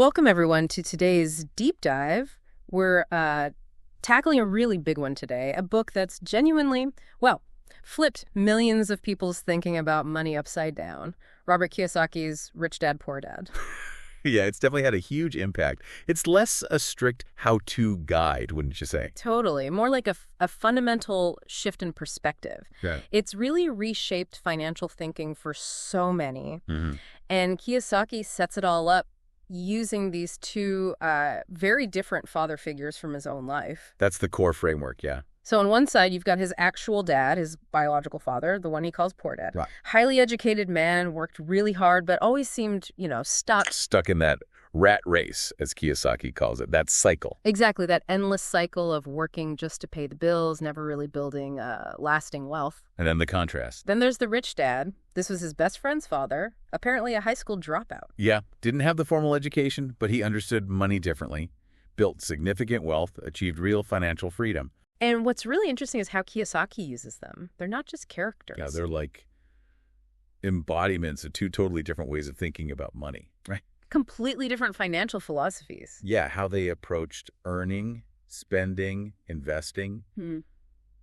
Welcome, everyone, to today's deep dive. We're tackling a really big one today, a book that's genuinely, well, flipped millions of people's thinking about money upside down. Robert Kiyosaki's Rich Dad, Poor Dad. Yeah, it's definitely had a huge impact. It's less a strict how-to guide, wouldn't you say? Totally. More like a fundamental shift in perspective. Yeah. It's really reshaped financial thinking for so many. Mm-hmm. And Kiyosaki sets it all up using these two very different father figures from his own life. That's the core framework, yeah. So on one side, you've got his actual dad, his biological father, the one he calls Poor Dad. Right. Highly educated man, worked really hard, but always seemed, stuck. Stuck in that rat race, as Kiyosaki calls it, that cycle. Exactly, that endless cycle of working just to pay the bills, never really building lasting wealth. And then the contrast. Then there's the rich dad. This was his best friend's father, apparently a high school dropout. Yeah, didn't have the formal education, but he understood money differently, built significant wealth, achieved real financial freedom. And what's really interesting is how Kiyosaki uses them. They're not just characters. Yeah, they're like embodiments of two totally different ways of thinking about money, right? Completely different financial philosophies. Yeah, how they approached earning, spending, investing.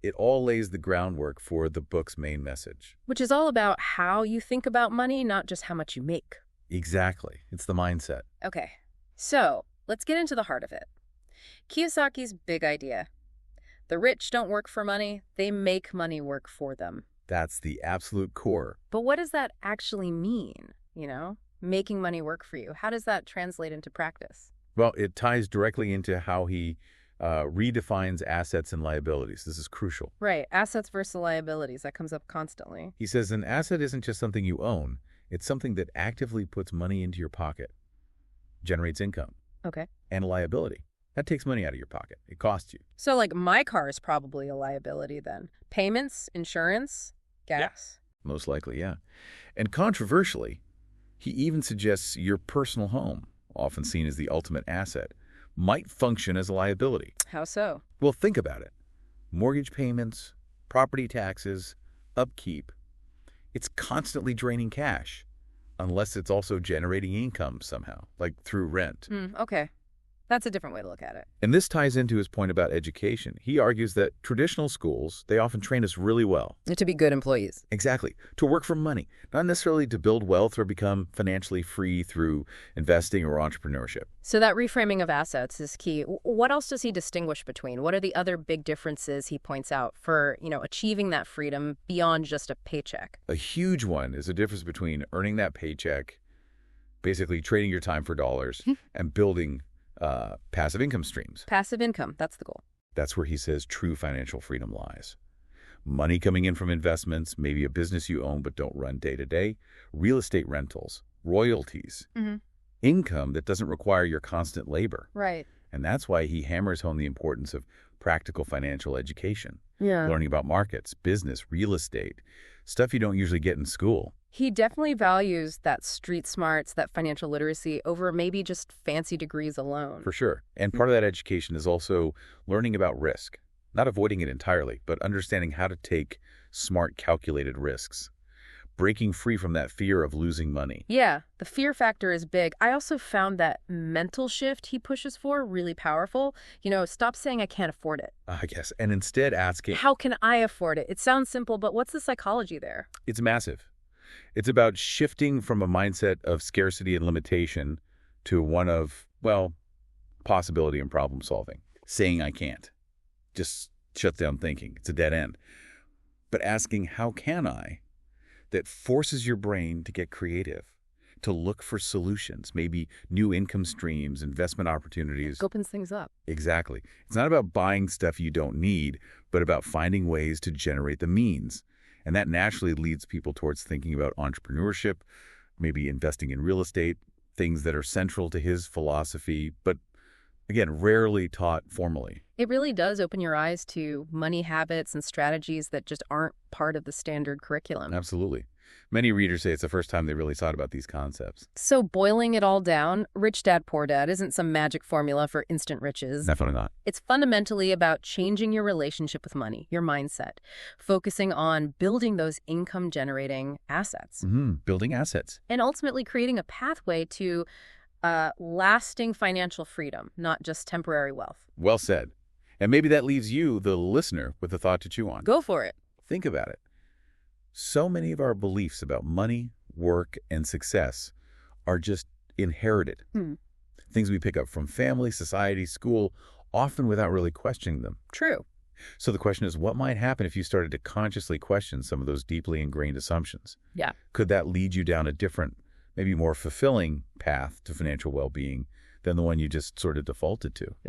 It all lays the groundwork for the book's main message. Which is all about how you think about money, not just how much you make. Exactly. It's the mindset. Okay, so let's get into the heart of it. Kiyosaki's big idea. The rich don't work for money, they make money work for them. That's the absolute core. But what does that actually mean, Making money work for you? How does that translate into practice? Well, it ties directly into how he redefines assets and liabilities. This is crucial. Right, assets versus liabilities, that comes up constantly. He says an asset isn't just something you own, it's something that actively puts money into your pocket, generates income. Okay. And a liability. That takes money out of your pocket. It costs you. So like my car is probably a liability then. Payments, insurance, gas. Yeah, most likely, yeah. And controversially, he even suggests your personal home, often seen as the ultimate asset, might function as a liability. How so? Well, think about it. Mortgage payments, property taxes, upkeep. It's constantly draining cash, unless it's also generating income somehow, like through rent. Okay. That's a different way to look at it. And this ties into his point about education. He argues that traditional schools, they often train us really well. To be good employees. Exactly. To work for money, not necessarily to build wealth or become financially free through investing or entrepreneurship. So that reframing of assets is key. What else does he distinguish between? What are the other big differences he points out for, achieving that freedom beyond just a paycheck? A huge one is the difference between earning that paycheck, basically trading your time for dollars, and building passive income streams. Passive income, that's the goal. That's where he says true financial freedom lies. Money coming in from investments, maybe a business you own but don't run day to day, real estate rentals, royalties, income that doesn't require your constant labor. Right. And that's why he hammers home the importance of practical financial education. Yeah. Learning about markets, business, real estate, stuff you don't usually get in school. He definitely values that street smarts, that financial literacy over maybe just fancy degrees alone. For sure. And part of that education is also learning about risk. Not avoiding it entirely, but understanding how to take smart, calculated risks. Breaking free from that fear of losing money. Yeah, the fear factor is big. I also found that mental shift he pushes for really powerful. Stop saying I can't afford it. I guess. And instead asking, how can I afford it? It sounds simple, but what's the psychology there? It's massive. It's about shifting from a mindset of scarcity and limitation to one of, possibility and problem solving. Saying I can't just shuts down thinking. It's a dead end. But asking how can I, that forces your brain to get creative, to look for solutions, maybe new income streams, investment opportunities. It opens things up. Exactly. It's not about buying stuff you don't need, but about finding ways to generate the means. And that naturally leads people towards thinking about entrepreneurship, maybe investing in real estate, things that are central to his philosophy, but again, rarely taught formally. It really does open your eyes to money habits and strategies that just aren't part of the standard curriculum. Absolutely. Many readers say it's the first time they really thought about these concepts. So boiling it all down, Rich Dad, Poor Dad isn't some magic formula for instant riches. Definitely not. It's fundamentally about changing your relationship with money, your mindset, focusing on building those income-generating assets. Building assets. And ultimately creating a pathway to lasting financial freedom, not just temporary wealth. Well said. And maybe that leaves you, the listener, with a thought to chew on. Go for it. Think about it. So many of our beliefs about money, work, and success are just inherited. Things we pick up from family, society, school, often without really questioning them. True. So the question is, what might happen if you started to consciously question some of those deeply ingrained assumptions? Yeah. Could that lead you down a different, maybe more fulfilling path to financial well-being than the one you just sort of defaulted to? Yeah.